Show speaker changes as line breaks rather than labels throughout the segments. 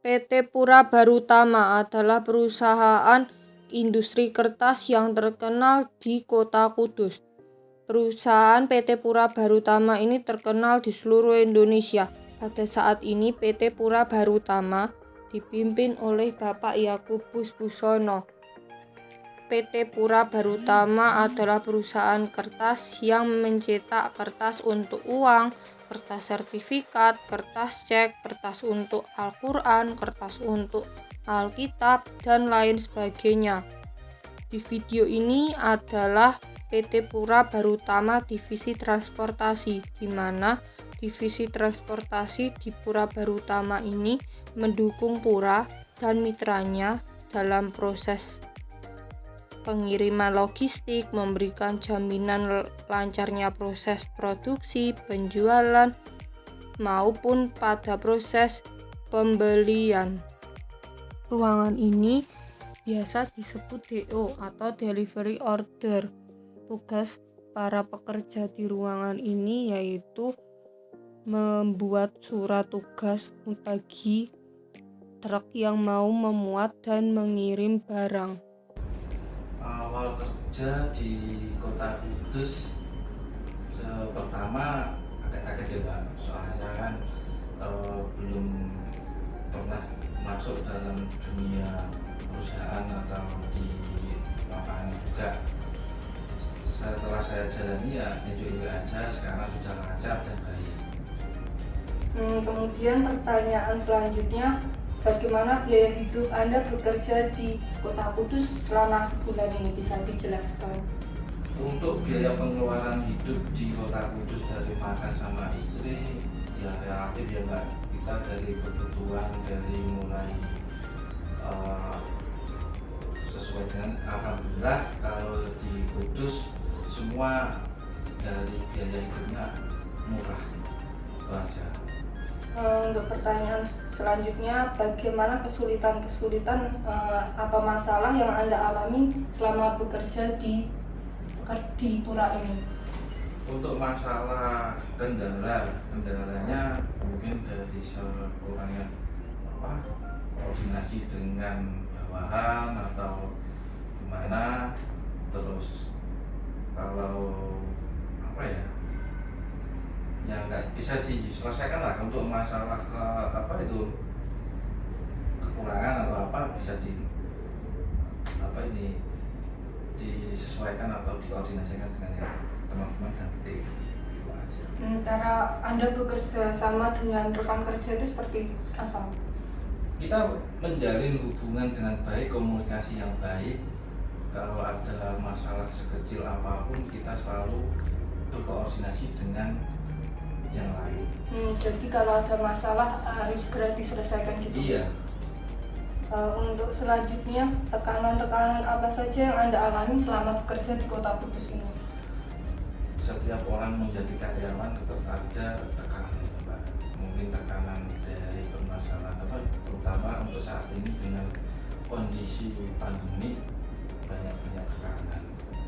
PT Pura Barutama adalah perusahaan industri kertas yang terkenal di Kota Kudus. Perusahaan PT Pura Barutama ini terkenal di seluruh Indonesia. Pada saat ini PT Pura Barutama dipimpin oleh Bapak Yakubus Busono. PT Pura Barutama adalah perusahaan kertas yang mencetak kertas untuk uang, kertas sertifikat, kertas cek, kertas untuk Al-Quran, kertas untuk Alkitab, dan lain sebagainya. Di video ini adalah PT Pura Barutama Divisi Transportasi, di mana Divisi Transportasi di Pura Barutama ini mendukung Pura dan mitranya dalam proses pengiriman logistik, memberikan jaminan lancarnya proses produksi, penjualan, maupun pada proses pembelian. Ruangan ini biasa disebut DO atau Delivery Order. Tugas para pekerja di ruangan ini yaitu membuat surat tugas bagi truk yang mau memuat dan mengirim barang.
Awal kerja di Kota Kudus pertama agak kaget ya Pak, soalnya kan belum pernah masuk dalam dunia perusahaan atau di lapangan juga. Setelah saya jalani ya enjoy aja, sekarang sudah lancar dan baik.
Kemudian pertanyaan selanjutnya, bagaimana biaya hidup Anda bekerja di Kota Kudus selama sebulan ini? Bisa dijelaskan?
Untuk biaya pengeluaran hidup di Kota Kudus dari makan sama istri ya relatif ya Mbak. Kita dari kebutuhan dari mulai sesuai dengan alhamdulillah kalau di Kudus semua dari biaya hidupnya murah, itu aja.
Untuk pertanyaan selanjutnya, bagaimana kesulitan-kesulitan atau masalah yang Anda alami selama bekerja di Pura ini?
Untuk masalah kendalanya mungkin dari sekurangnya koordinasi dengan bawahan atau gimana, terus kalau yang nggak bisa diselesaikan lah untuk masalah kekurangan atau bisa disesuaikan atau dikoordinasikan dengan teman-teman dan tim.
Cara Anda bekerja sama dengan rekan kerja itu seperti apa?
Kita menjalin hubungan dengan baik, komunikasi yang baik. Kalau ada masalah sekecil apapun kita selalu berkoordinasi dengan yang lain.
Jadi kalau ada masalah harus segera diselesaikan gitu?
Iya.
Untuk selanjutnya, tekanan-tekanan apa saja yang Anda alami selama bekerja di Kota Kudus ini?
Setiap orang menjadi karyawan tetap ada tekanan, Pak. Mungkin tekanan dari permasalahan terutama untuk saat ini dengan kondisi pandemi banyak tekanan.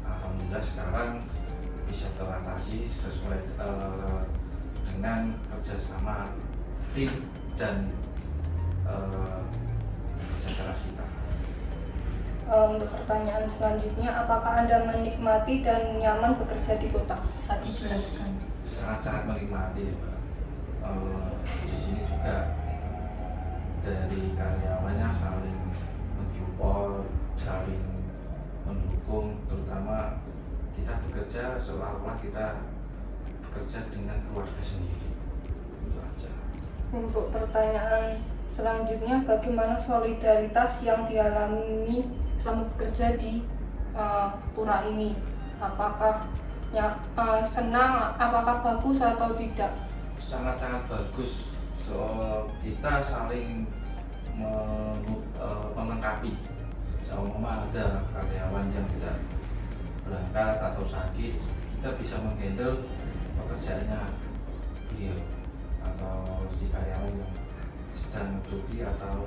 Alhamdulillah sekarang bisa teratasi sesuai dengan kerjasama tim dan kerja keras kita.
Untuk pertanyaan selanjutnya, apakah Anda menikmati dan nyaman bekerja di kota? Bisa dijelaskan?
Sangat menikmati, Pak. Di sini juga dari karyawannya saling mensupport, saling mendukung, terutama kita bekerja seolah-olah kita bekerja dengan keluarga sendiri. Itu aja.
Untuk pertanyaan selanjutnya, bagaimana solidaritas yang dialami selama bekerja di Pura ini? Apakah senang, apakah bagus atau tidak?
Sangat bagus. Kita saling melengkapi. Seumpama ada karyawan yang tidak berangkat atau sakit, kita bisa menghandle pekerjaannya beliau atau si karyawan yang sedang cuti atau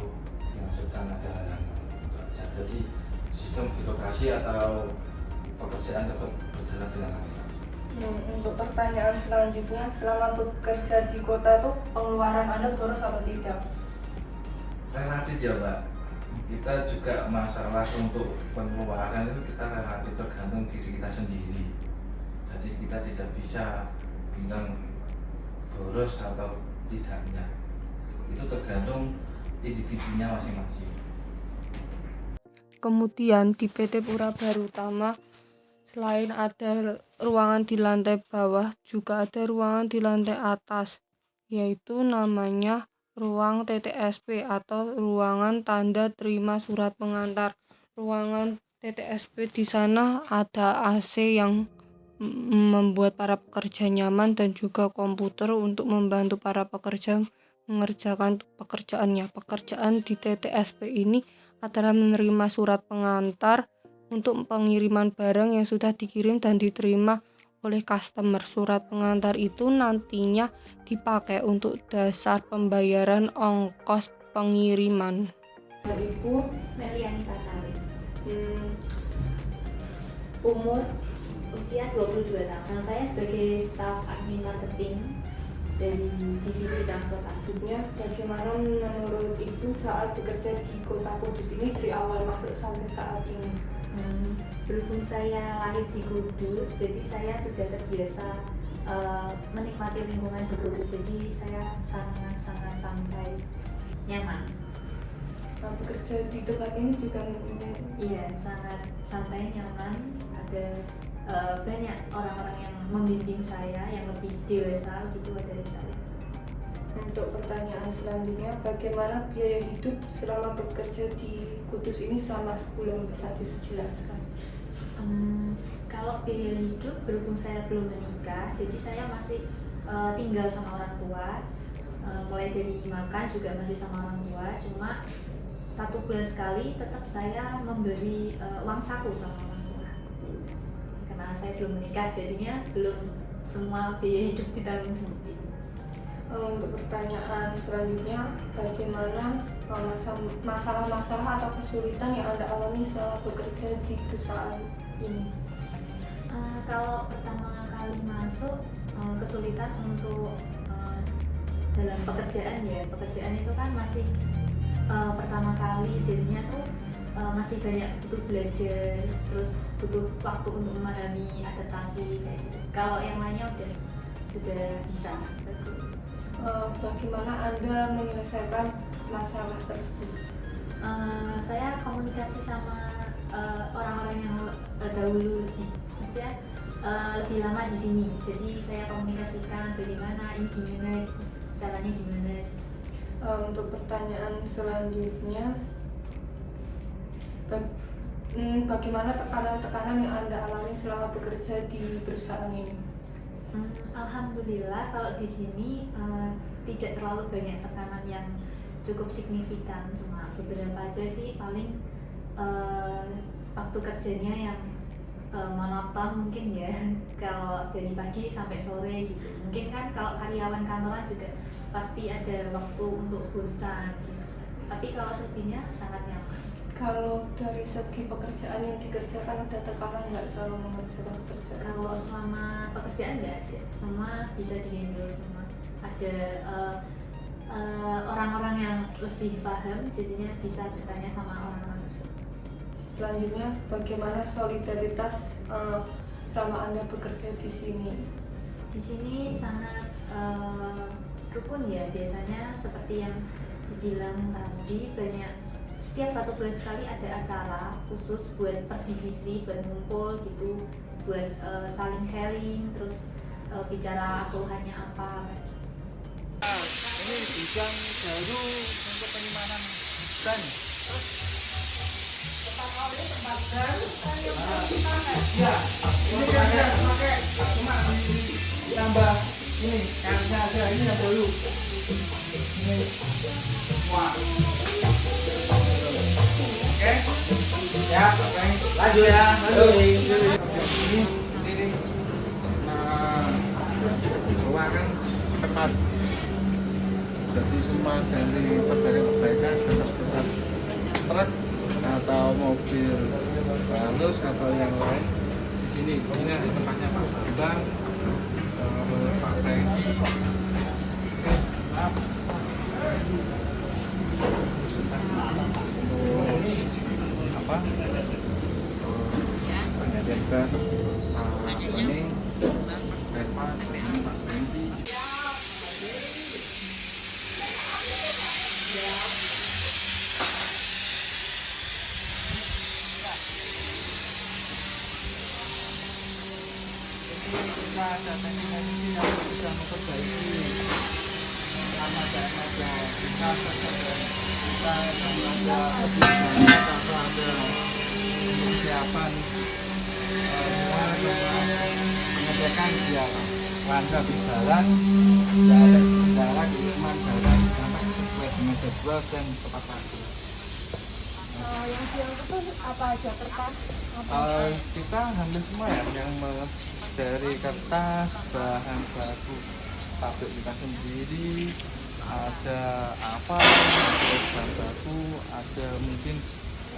yang sedang ada halangan. Jadi sistem birokrasi atau pekerjaan tetap berjalan dengan lancar.
Untuk pertanyaan selanjutnya, selama bekerja di kota itu pengeluaran Anda boros atau tidak?
relatif ya Pak. Kita juga masalah untuk pengeluaran itu kita relatif tergantung diri kita sendiri. Jadi kita tidak bisa bilang boros atau tidaknya. Itu tergantung individunya masing-masing.
Kemudian di PT Pura Barutama, selain ada ruangan di lantai bawah, juga ada ruangan di lantai atas, yaitu namanya ruang TTSP atau ruangan tanda terima surat pengantar. Ruangan TTSP di sana ada AC yang membuat para pekerja nyaman dan juga komputer untuk membantu para pekerja mengerjakan pekerjaannya. Pekerjaan di TTSP ini adalah menerima surat pengantar untuk pengiriman barang yang sudah dikirim dan diterima oleh customer. Surat pengantar itu nantinya dipakai untuk dasar pembayaran ongkos pengiriman. Ibu
Meliani Kasari,
umur
usia 22 tahun. Saya sebagai staf admin marketing dari divisi transportasi.
Bagaimana menurut Ibu saat bekerja di Kota Kudus ini dari awal masuk sampai saat ini?
Berhubung saya lahir di Kudus, jadi saya sudah terbiasa menikmati lingkungan di Kudus. Jadi saya sangat santai, nyaman.
Bekerja di tempat ini juga
Iya, sangat santai, nyaman. Ada banyak orang-orang yang membimbing saya yang lebih dewasa, lebih tua dari saya.
Untuk pertanyaan selanjutnya, bagaimana biaya hidup selama bekerja di Kudus ini selama sebulan, bisa dijelaskan?
Kalau biaya hidup, berhubung saya belum menikah, jadi saya masih tinggal sama orang tua. Mulai dari makan juga masih sama orang tua. Cuma 1 bulan sekali tetap saya memberi uang saku sama orang tua. Karena saya belum menikah, jadinya belum semua biaya hidup ditanggung sendiri.
Untuk pertanyaan selanjutnya, bagaimana masalah-masalah atau kesulitan yang Anda alami selama bekerja di perusahaan ini?
Kalau pertama kali masuk, kesulitan untuk dalam pekerjaan ya. Pekerjaan itu kan masih pertama kali, jadinya tuh masih banyak butuh belajar, terus butuh waktu untuk memahami adaptasi kayak gitu. Kalau yang lainnya sudah bisa bagus.
Bagaimana Anda menyelesaikan masalah tersebut?
Saya komunikasi sama orang-orang yang dahulu maksudnya lebih lama di sini. Jadi saya komunikasikan bagaimana ini gimana, caranya gimana.
Untuk pertanyaan selanjutnya, bagaimana tekanan-tekanan yang Anda alami selama bekerja di perusahaan ini?
Alhamdulillah kalau di sini tidak terlalu banyak tekanan yang cukup signifikan, cuma beberapa aja sih. Paling waktu kerjanya yang monoton mungkin ya, kalau dari pagi sampai sore gitu. Mungkin kan kalau karyawan kantoran juga pasti ada waktu untuk bosan gitu. Tapi kalau selebihnya sangat nyaman.
Kalau dari segi pekerjaan yang dikerjakan ada tekanan nggak selama mengerjakan pekerjaan?
Kalau selama pekerjaan nggak ada, semua bisa dihandle semua. Ada orang-orang yang lebih paham, jadinya bisa bertanya sama orang-orang tersebut.
Selanjutnya, bagaimana solidaritas selama Anda bekerja di sini?
Di sini sangat rukun ya, biasanya seperti yang dibilang tadi, banyak setiap 1 bulan sekali ada acara khusus buat per divisi, buat ngumpul gitu, buat saling sharing, terus bicara keluhannya apa.
Ini bidang baru untuk penyimpanan ikan. Ya, ini kan dia pakai cuma ditambah ini kainnya aja, ini yang baru. Ini wah. Oke, ya, oke. Lanjut ya, lanjut. Ini. Nah, ruangan tempat. Jadi semua dari perbaikan seperti truk atau mobil balus atau yang lain di sini ada tempatnya Pak Bambang, Pak Franky. apa penyajian ke ini Reva ini Pak Benji. Kita ada teknik-teknik yang bisa memperbaiki armada kita ada kebijakan atau ada persiapan semua mengecekkan dia lancar di jalan, tidak ada kendala di teman jalan sampai sesuai dengan jadwal dan tepat waktu.
Yang siang itu apa aja kertas?
Kita hampir semua ya, yang dari kertas, bahan baku pabrik kita sendiri, ada apa, ada bahan baku, ada mungkin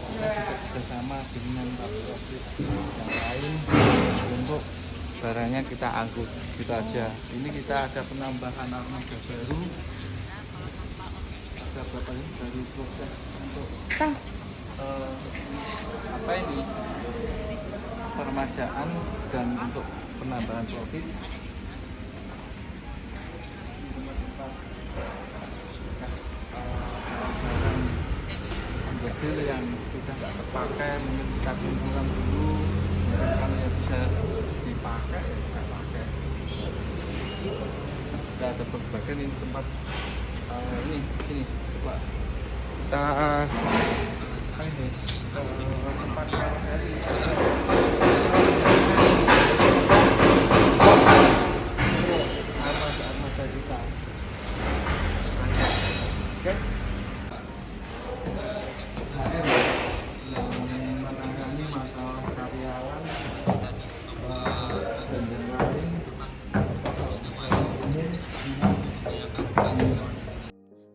kita juga bersama dengan pabrik yang lain untuk barangnya kita angkut gitu aja. Ini kita ada penambahan armada baru, ada berapa ini baru proses untuk apa ini permajaan dan untuk penambahan profit. Mobil yang sudah nggak terpakai mungkin kita kumpulkan dulu, kalau yang bisa dipakai kita pakai. Kita ada berbagai ini tempat ini sini coba kita ini tempat dari armada kita. Oke. Yang menangani masalah karyawan dan yang lain.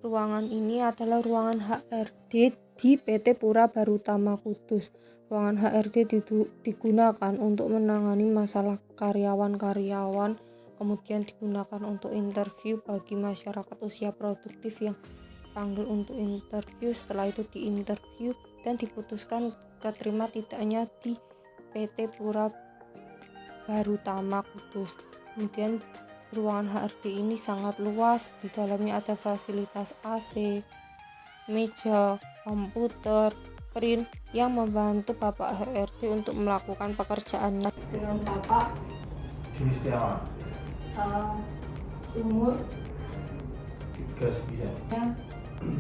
Ruangan ini adalah ruangan HRD di PT Pura Barutama Kudus. Ruangan HRD digunakan untuk menangani masalah karyawan-karyawan, kemudian digunakan untuk interview bagi masyarakat usia produktif yang panggil untuk interview. Setelah itu diinterview dan diputuskan keterima tidaknya di PT Pura Barutama Kudus. Kemudian ruangan HRD ini sangat luas, di dalamnya ada fasilitas AC, meja, komputer, print yang membantu Bapak HRD untuk melakukan pekerjaannya. Dengan Bapak
Jenis Setiawan
umur
39.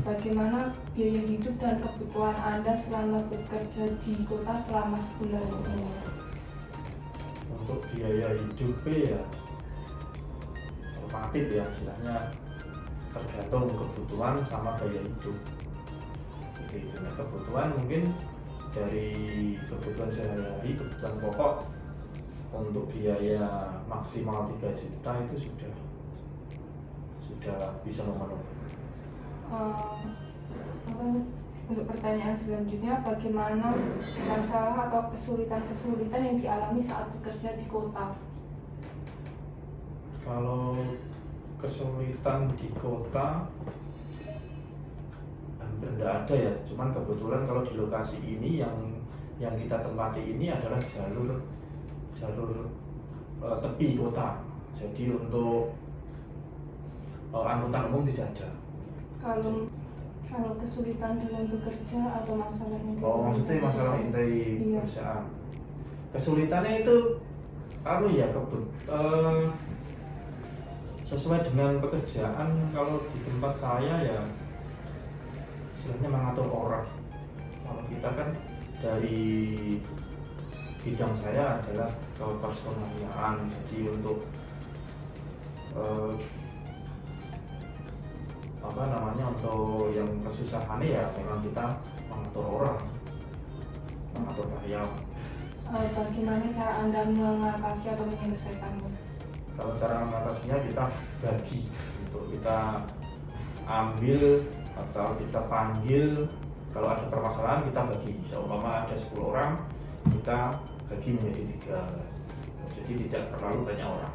Bagaimana biaya hidup dan kebutuhan Anda selama bekerja di kota selama sebulan ini?
Untuk biaya hidup ya relatif ya, istilahnya tergantung kebutuhan sama gaya hidup. Gitu. Nah, kebutuhan mungkin dari kebutuhan sehari-hari, kebutuhan pokok untuk biaya maksimal 3 juta itu sudah bisa memenuhi.
Untuk pertanyaan selanjutnya, bagaimana masalah atau kesulitan-kesulitan yang dialami saat bekerja di kota?
Kalau kesulitan di kota hampir tidak ada ya, cuman kebetulan kalau di lokasi ini yang kita tempati ini adalah jalur tepi kota, jadi untuk angkutan umum tidak ada.
Kalau kesulitan dalam bekerja atau masalahnya?
Maksudnya masalah inti
Iya.
perusahaan. Kesulitannya itu sesuai dengan pekerjaan. Kalau di tempat saya ya istilahnya mengatur orang. Kalau kita kan dari bidang saya adalah kepersonalian, jadi untuk untuk yang kesusahannya ya memang kita mengatur orang, mengatur karyawan.
Bagaimana cara Anda mengatasi atau menyelesaikannya?
Kalau cara mengatasinya kita bagi, untuk kita ambil atau kita panggil. Kalau ada permasalahan kita bagi, seumpama ada 10 orang kita bagi menjadi 3, jadi tidak terlalu banyak orang.